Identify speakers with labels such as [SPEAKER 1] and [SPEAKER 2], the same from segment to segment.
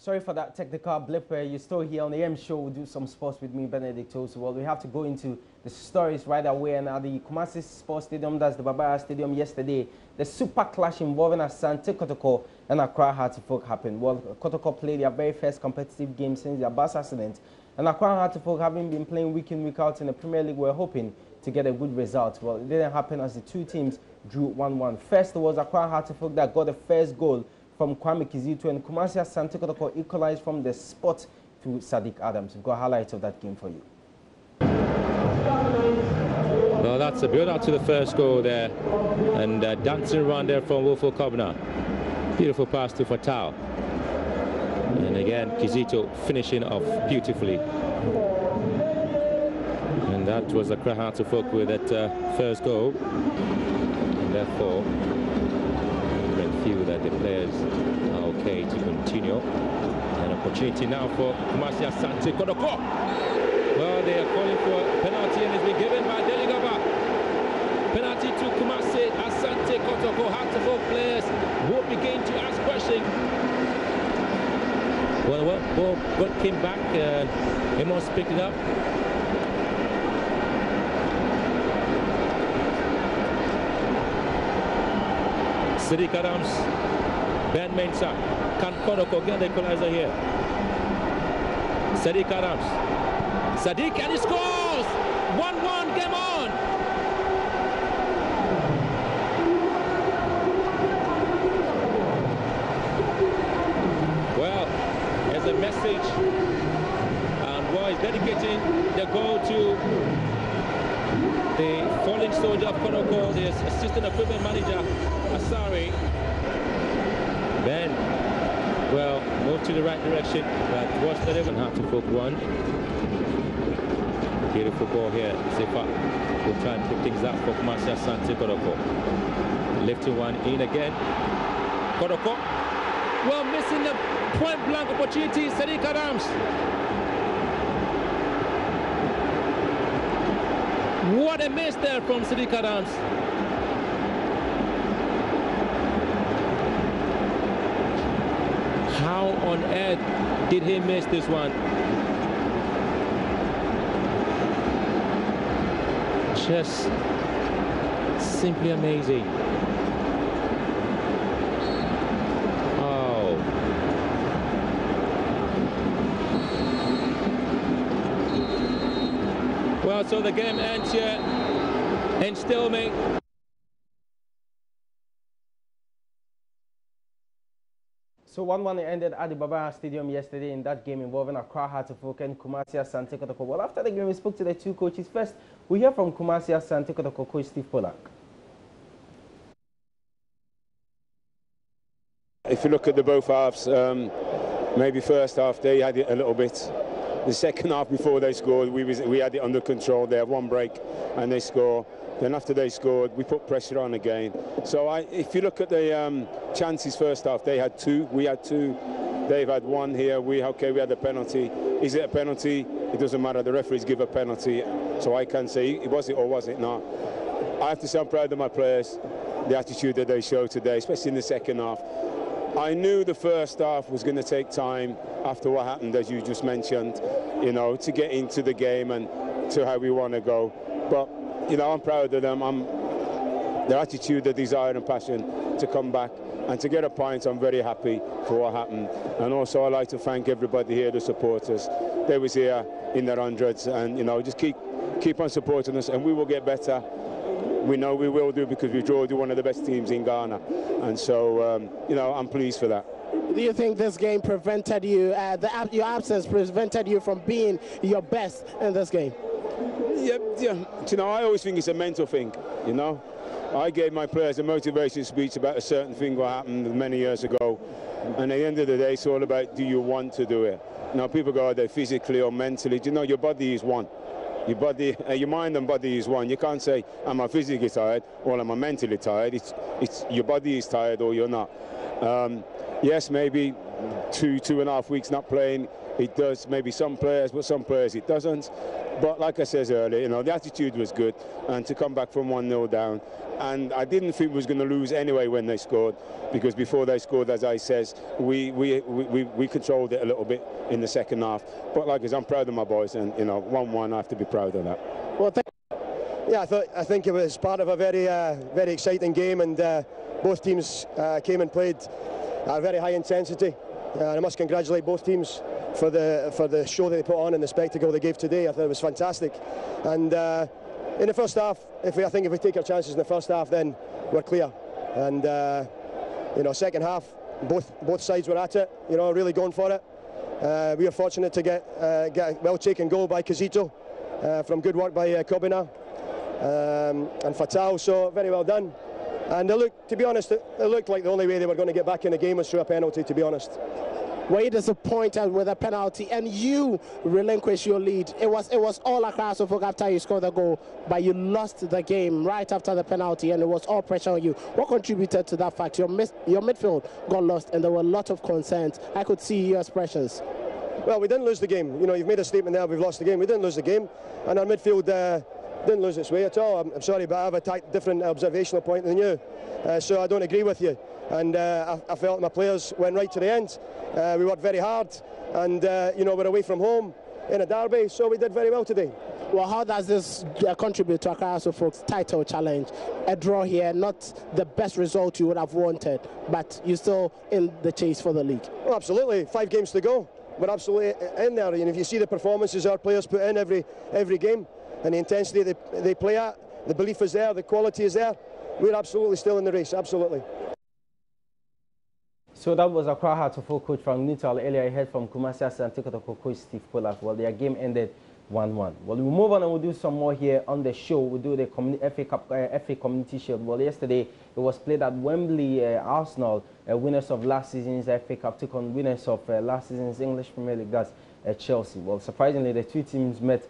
[SPEAKER 1] Sorry for that technical blip. You're still here on the M show. We'll do some sports with me, Benedict also. Well, we have to go into the stories right away. And at the Kumasi Sports Stadium, that's the Baba Yara Stadium yesterday, the super clash involving Asante Kotoko and Accra Hearts of Oak happened. Well, Kotoko played their very first competitive game since their bus accident. And Accra Hearts of Oak, having been playing week in, week out in the Premier League, were hoping to get a good result. Well, it didn't happen as the two teams drew 1-1. First, it was Accra Hearts of Oak that got the first goal from Kwame Kizito, and Kumasi Asante Kotoko equalized from the spot to Sadiq Adams. We've got highlights of that game for you.
[SPEAKER 2] Well, that's a build-up to the first goal there, and dancing around there from Wolfo Kobna. Beautiful pass to Fatal. And again, Kizito finishing off beautifully. And that was Accra Hearts of Oak with that first goal. And therefore, feel that the players are okay to continue. An opportunity now for Kumasi Asante Kotoko. Well, they are calling for a penalty and it's been given by Deligaba. Penalty to Kumasi Asante Kotoko. Hearts of Oak players will begin to ask questions. Well, ball came back. Amos picked it up. Sadiq Adams, Ben Mensah, can Kotoko get the equalizer here? Sadiq Adams, Sadiq, and he scores! 1-1, game on! Well, there's a message, and Roy is dedicating the goal to the falling soldier of Kotoko, the assistant equipment manager, Asari. Ben, well, moved to the right direction, but watch the ribbon. Hearts of Oak 1. Beautiful ball here. Zipa will try and pick things up for Kumasi Asante Kotoko. Lifting one in again. Kotoko, well, missing the point blank opportunity. Sadiq Adams. What a miss there from Sadiq Adams. How on earth did he miss this one? Just simply amazing. Oh. Well, so the game ends here in stalemate.
[SPEAKER 1] So 1-1 ended at the Baba Yara Stadium yesterday in that game involving Accra Hearts of Oak and Kumasi Asante Kotoko. Well, after the game, we spoke to the two coaches. First, we hear from Kumasi Asante Kotoko coach Steve Pollack.
[SPEAKER 3] If you look at the both halves, maybe first half they had it a little bit. The second half before they scored, we had it under control. They had one break and they score. Then after they scored, we put pressure on again. So if you look at the chances first half, they had two, we had two. They've had one here. We had a penalty. Is it a penalty? It doesn't matter. The referees give a penalty. So I can say, was it or was it not? I have to say I'm proud of my players, the attitude that they showed today, especially in the second half. I knew the first half was going to take time after what happened, as you just mentioned, you know, to get into the game and to how we want to go. But, you know, I'm proud of them. Their attitude, their desire and passion to come back and to get a point. I'm very happy for what happened. And also I'd like to thank everybody here, the supporters. They was here in their hundreds, and, you know, just keep on supporting us and we will get better. We know we will do because we draw to one of the best teams in Ghana. And so, you know, I'm pleased for that.
[SPEAKER 4] Do you think this game prevented you, your absence prevented you from being your best in this game?
[SPEAKER 3] Yeah. You know, I always think it's a mental thing, you know. I gave my players a motivation speech about a certain thing that happened many years ago. And at the end of the day, it's all about, do you want to do it? Now, people go out there physically or mentally. Do you know, your body is one. Your body, your mind and body is one. You can't say, am I physically tired or am I mentally tired? It's your body is tired or you're not. Yes, maybe 2.5 weeks not playing it does maybe some players, but some players it doesn't. But like I said earlier, you know, the attitude was good, and to come back from 1-0 down, and I didn't think we was going to lose anyway when they scored, because before they scored, as I says, we controlled it a little bit in the second half. But like I said, I'm proud of my boys, and you know, 1-1, I have to be proud of that. Well,
[SPEAKER 5] yeah, I think it was part of a very exciting game, and both teams came and played at a very high intensity. I must congratulate both teams for the show that they put on and the spectacle they gave today. I thought it was fantastic. And in the first half, I think if we take our chances in the first half, then we're clear. And you know, second half, both sides were at it. You know, really going for it. We were fortunate to get a well-taken goal by Kazito from good work by Kobina and Fatal. So very well done. And to be honest, it looked like the only way they were going to get back in the game was through a penalty, to be honest.
[SPEAKER 4] Were you disappointed with a penalty and you relinquished your lead? It was all across the book after you scored the goal, but you lost the game right after the penalty, and it was all pressure on you. What contributed to that fact? Your midfield got lost, and there were a lot of concerns. I could see your expressions.
[SPEAKER 5] Well, we didn't lose the game. You know, you've made a statement there, we've lost the game. We didn't lose the game, and our midfield didn't lose its way at all. I'm sorry, but I have a different observational point than you, so I don't agree with you. And I felt my players went right to the end. We worked very hard, and you know, we're away from home in a derby, so we did very well today.
[SPEAKER 4] Well, how does this contribute to Accra Folks' title challenge? A draw here, not the best result you would have wanted, but you're still in the chase for the league.
[SPEAKER 5] Oh, absolutely. 5 games to go. We're absolutely in there. And if you see the performances our players put in every game, and the intensity they play at, the belief is there, the quality is there, we're absolutely still in the race, absolutely.
[SPEAKER 1] So that was Accra Hearts of Oak coach from Neutral. Earlier I heard from Kumasi Asante Kotoko coach Steve Pollard. Well, their game ended 1-1. Well, we'll move on and we'll do some more here on the show. We'll do the FA Community Shield. Well, yesterday it was played at Wembley. Arsenal, winners of last season's FA Cup, took on winners of last season's English Premier League, that's Chelsea. Well, surprisingly, the two teams met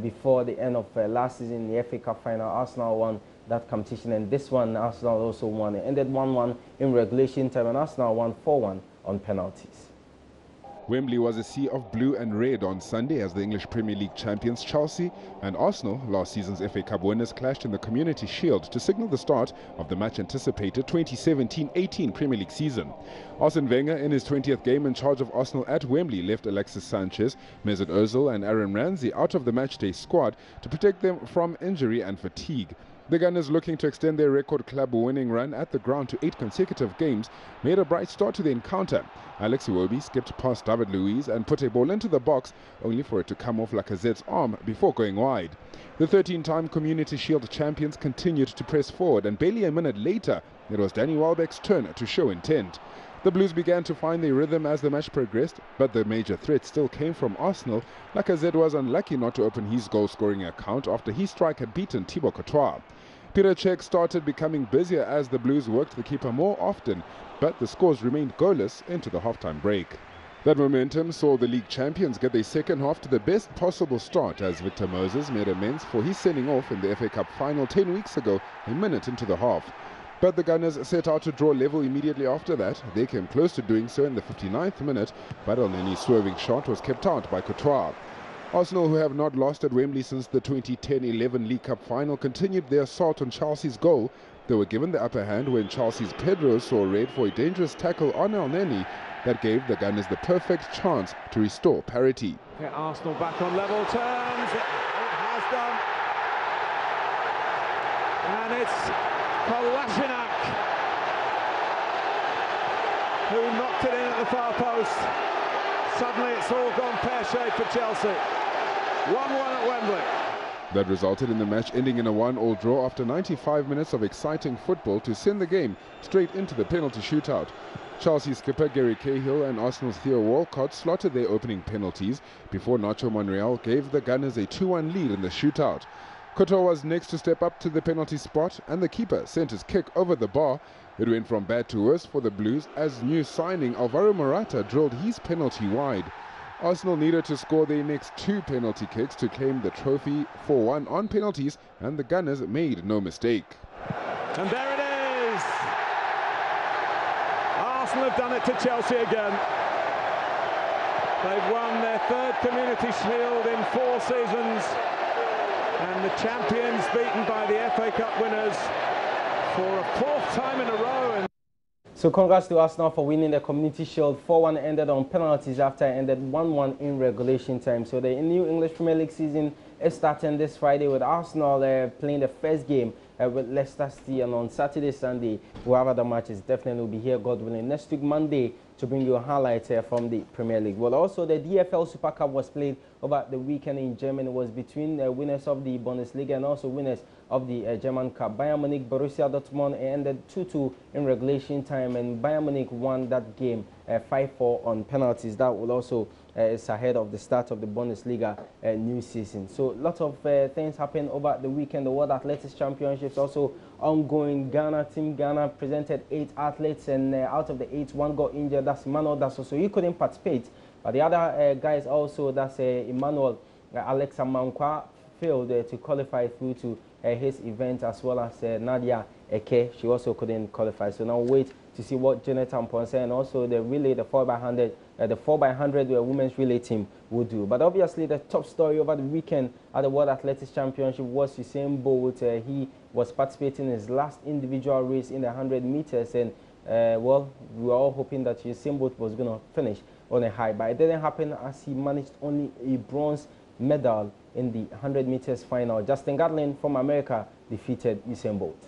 [SPEAKER 1] before the end of last season, the FA Cup final. Arsenal won that competition, and this one Arsenal also won. It ended 1-1 in regulation time, and Arsenal won 4-1 on penalties.
[SPEAKER 6] Wembley was a sea of blue and red on Sunday as the English Premier League champions Chelsea and Arsenal, last season's FA Cup winners, clashed in the Community Shield to signal the start of the much-anticipated 2017-18 Premier League season. Arsene Wenger, in his 20th game in charge of Arsenal at Wembley, left Alexis Sanchez, Mesut Ozil and Aaron Ramsey out of the matchday squad to protect them from injury and fatigue. The Gunners, looking to extend their record club winning run at the ground to 8 consecutive games, made a bright start to the encounter. Alex Iwobi skipped past David Luiz and put a ball into the box, only for it to come off Lacazette's arm before going wide. The 13-time Community Shield champions continued to press forward, and barely a minute later, it was Danny Welbeck's turn to show intent. The Blues began to find their rhythm as the match progressed, but the major threat still came from Arsenal. Lacazette was unlucky not to open his goal-scoring account after his strike had beaten Thibaut Courtois. Peter Cech started becoming busier as the Blues worked the keeper more often, but the scores remained goalless into the half-time break. That momentum saw the league champions get their second half to the best possible start as Victor Moses made amends for his sending off in the FA Cup final 10 weeks ago, a minute into the half. But the Gunners set out to draw level immediately after that. They came close to doing so in the 59th minute, but Elneny's swerving shot was kept out by Courtois. Arsenal, who have not lost at Wembley since the 2010-11 League Cup final, continued their assault on Chelsea's goal. They were given the upper hand when Chelsea's Pedro saw red for a dangerous tackle on Elneny that gave the Gunners the perfect chance to restore parity.
[SPEAKER 7] Get Arsenal back on level terms. It has done. And it's Kolasinac who knocked it in at the far post. Suddenly it's all gone pear-shaped for Chelsea. 1-1 at Wembley.
[SPEAKER 6] That resulted in the match ending in a 1-1 draw after 95 minutes of exciting football to send the game straight into the penalty shootout. Chelsea skipper Gary Cahill and Arsenal's Theo Walcott slotted their opening penalties before Nacho Monreal gave the Gunners a 2-1 lead in the shootout. Courtois was next to step up to the penalty spot, and the keeper sent his kick over the bar. It went from bad to worse for the Blues as new signing Alvaro Morata drilled his penalty wide. Arsenal needed to score their next 2 penalty kicks to claim the trophy 4-1 on penalties, and the Gunners made no mistake.
[SPEAKER 7] And there it is! Arsenal have done it to Chelsea again. They've won their third Community Shield in 4 seasons, and the champions beaten by the FA Cup winners for a 4th time in a row. And
[SPEAKER 1] so congrats to Arsenal for winning the Community Shield. 4-1 ended on penalties after it ended 1-1 in regulation time. So the new English Premier League season is starting this Friday with Arsenal playing the first game with Leicester City, and on Saturday, Sunday, whoever the match is definitely will be here, God willing, next week Monday, to bring you a highlight from the Premier League. Well, also the DFL Super Cup was played over the weekend in Germany. It was between winners of the Bundesliga and also winners of the German Cup. Bayern Munich, Borussia Dortmund ended 2-2 in regulation time, and Bayern Munich won that game 5-4 on penalties. That will also is ahead of the start of the Bundesliga new season. So lots of things happened over the weekend. The World Athletics Championships also ongoing. Team Ghana presented 8 athletes, and out of the 8, 1 got injured. That's Emmanuel Dasso, so he couldn't participate. But the other guys also, that's Emmanuel Alexa Mankwa, failed to qualify through to his event, as well as Nadia Eke. She also couldn't qualify. So now wait to see what Jonathan Ponce and also the relay, the 4x100, the 4x100 women's relay team will do. But obviously the top story over the weekend at the World Athletics Championship was Usain Bolt. He was participating in his last individual race in the 100 meters, and well, we were all hoping that Usain Bolt was going to finish on a high, but it didn't happen, as he managed only a bronze medal in the 100 meters final. Justin Gatlin from America defeated Usain Bolt.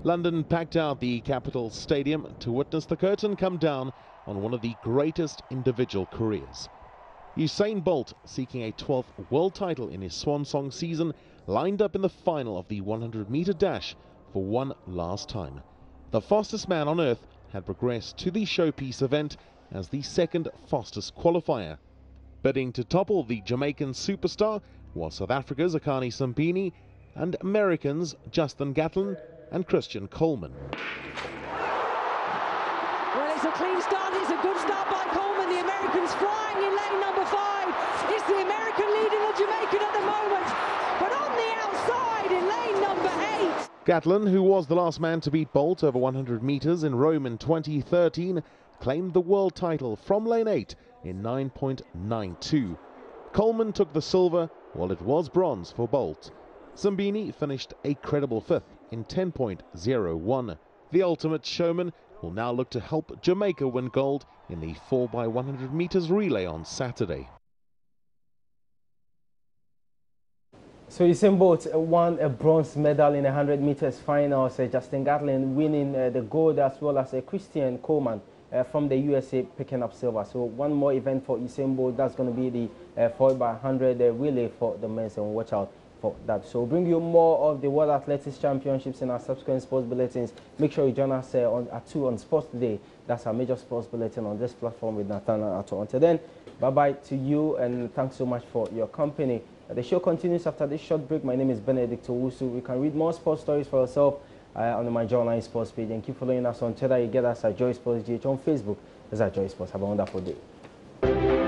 [SPEAKER 8] London packed out the capital stadium to witness the curtain come down on one of the greatest individual careers. Usain Bolt, seeking a 12th world title in his swan song season, lined up in the final of the 100-meter dash for one last time. The fastest man on earth had progressed to the showpiece event as the second fastest qualifier. Bidding to topple the Jamaican superstar was South Africa's Akani Simbine and Americans Justin Gatlin and Christian Coleman.
[SPEAKER 9] Well, it's a clean start. It's a good start by Coleman. The American's flying in lane number 5. It's the American leading the Jamaican at the moment, but on the outside in lane number 8.
[SPEAKER 8] Gatlin, who was the last man to beat Bolt over 100 meters in Rome in 2013, claimed the world title from lane 8 in 9.92. Coleman took the silver, while it was bronze for Bolt. Simbine finished a credible 5th in 10.01. The ultimate showman will now look to help Jamaica win gold in the 4x100 meters relay on Saturday.
[SPEAKER 1] So Usain Bolt won a bronze medal in the 100 meters finals. Justin Gatlin winning the gold, as well as Christian Coleman from the USA picking up silver. So one more event for Usain Bolt. That's going to be the 4x100 relay for the men's, and watch out for that. So we'll bring you more of the World Athletics Championships in our subsequent sports bulletins. Make sure you join us at 2 on Sports Today. That's our major sports bulletin on this platform with Nathaniel Ato. Until then, bye-bye to you, and thanks so much for your company. The show continues after this short break. My name is Benedict Owusu. You can read more sports stories for yourself on the My Joy Online Sports page, and keep following us on Twitter. You get us at Joy Sports GH, on Facebook as at Joy Sports. Have a wonderful day.